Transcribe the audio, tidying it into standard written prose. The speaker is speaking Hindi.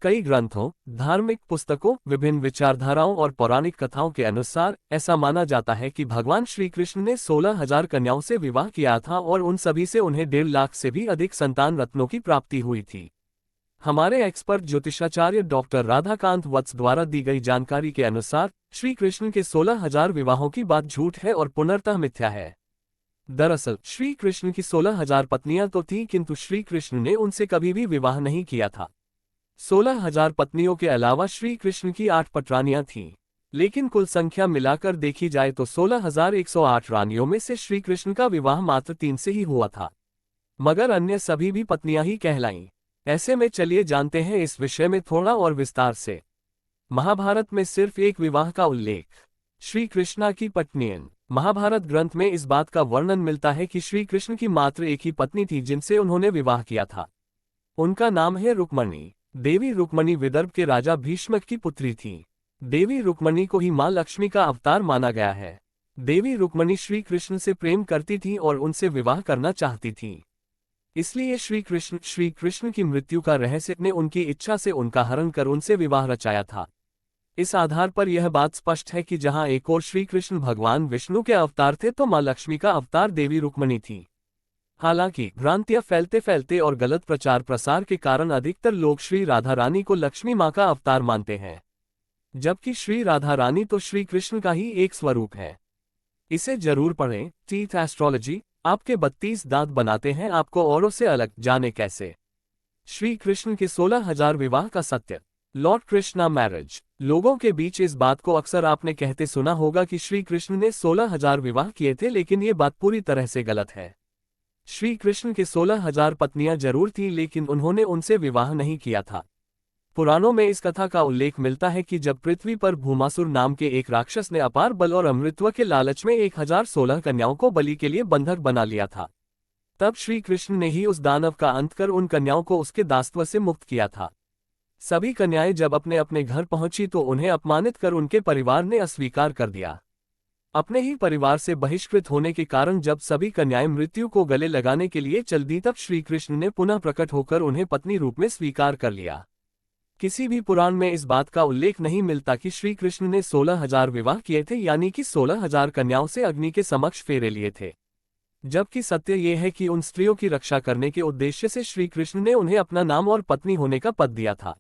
कई ग्रंथों, धार्मिक पुस्तकों, विभिन्न विचारधाराओं और पौराणिक कथाओं के अनुसार ऐसा माना जाता है कि भगवान श्री कृष्ण ने 16,000 कन्याओं से विवाह किया था और उन सभी से उन्हें 1.5 लाख से भी अधिक संतान रत्नों की प्राप्ति हुई थी। हमारे एक्सपर्ट ज्योतिषाचार्य डॉक्टर राधाकांत वत्स द्वारा दी गई जानकारी के अनुसार श्री कृष्ण के 16,000 विवाहों की बात झूठ है और पूर्णतः मिथ्या है। दरअसल श्री कृष्ण की 16,000 पत्नियां तो थीं, किंतु श्री कृष्ण ने उनसे कभी भी विवाह नहीं किया था। 16,000 पत्नियों के अलावा श्री कृष्ण की 8 पटरानियां थीं, लेकिन कुल संख्या मिलाकर देखी जाए तो 16,108 रानियों में से श्री कृष्ण का विवाह मात्र 3 से ही हुआ था, मगर अन्य सभी भी पत्नियां ही कहलाईं। ऐसे में चलिए जानते हैं इस विषय में थोड़ा और विस्तार से। महाभारत में सिर्फ एक विवाह का उल्लेख, श्री कृष्णा की पत्नियन। महाभारत ग्रंथ में इस बात का वर्णन मिलता है कि श्री कृष्ण की मात्र एक ही पत्नी थी जिनसे उन्होंने विवाह किया था। उनका नाम है रुक्मणी। देवी रुक्मणी विदर्भ के राजा भीष्मक की पुत्री थी। देवी रुक्मणी को ही मां लक्ष्मी का अवतार माना गया है। देवी रुक्मणी श्री कृष्ण से प्रेम करती थी और उनसे विवाह करना चाहती थी। इसलिए श्री कृष्ण की मृत्यु का रहस्य ने उनकी इच्छा से उनका हरण कर उनसे विवाह रचाया था। इस आधार पर यह बात स्पष्ट है कि जहां एक और श्री कृष्ण भगवान विष्णु के अवतार थे तो मां लक्ष्मी का अवतार देवी रुक्मणी थी। हालांकि भ्रांतियां फैलते फैलते और गलत प्रचार प्रसार के कारण अधिकतर लोग श्री राधा रानी को लक्ष्मी मां का अवतार मानते हैं, जबकि श्री राधा रानी तो श्री कृष्ण का ही एक स्वरूप है। इसे जरूर पढ़ें। तीर्थ एस्ट्रोलॉजी आपके 32 दांत बनाते हैं आपको औरों से अलग, जाने कैसे। श्री कृष्ण के 16,000 विवाह का सत्य। Lord Krishna marriage. लोगों के बीच इस बात को अक्सर आपने कहते सुना होगा कि श्री कृष्ण ने 16,000 विवाह किए थे, लेकिन ये बात पूरी तरह से गलत है। श्री कृष्ण के 16,000 पत्नियां जरूर थीं, लेकिन उन्होंने उनसे विवाह नहीं किया था। पुराणों में इस कथा का उल्लेख मिलता है कि जब पृथ्वी पर भूमासुर नाम के एक राक्षस ने अपार बल और अमृतत्व के लालच में 1016 कन्याओं को बलि के लिए बंधक बना लिया था, तब श्री कृष्ण ने ही उस दानव का अंत कर उन कन्याओं को उसके दासत्व से मुक्त किया था। सभी कन्याएं जब अपने अपने घर पहुंची तो उन्हें अपमानित कर उनके परिवार ने अस्वीकार कर दिया। अपने ही परिवार से बहिष्कृत होने के कारण जब सभी कन्याएं मृत्यु को गले लगाने के लिए चल दी, तब श्री कृष्ण ने पुनः प्रकट होकर उन्हें पत्नी रूप में स्वीकार कर लिया। किसी भी पुराण में इस बात का उल्लेख नहीं मिलता कि श्री कृष्ण ने 16,000 विवाह किए थे, यानी कि 16,000 कन्याओं से अग्नि के समक्ष फेरे लिए थे। जबकि सत्य ये है कि उन स्त्रियों की रक्षा करने के उद्देश्य से श्री कृष्ण ने उन्हें अपना नाम और पत्नी होने का पद दिया था।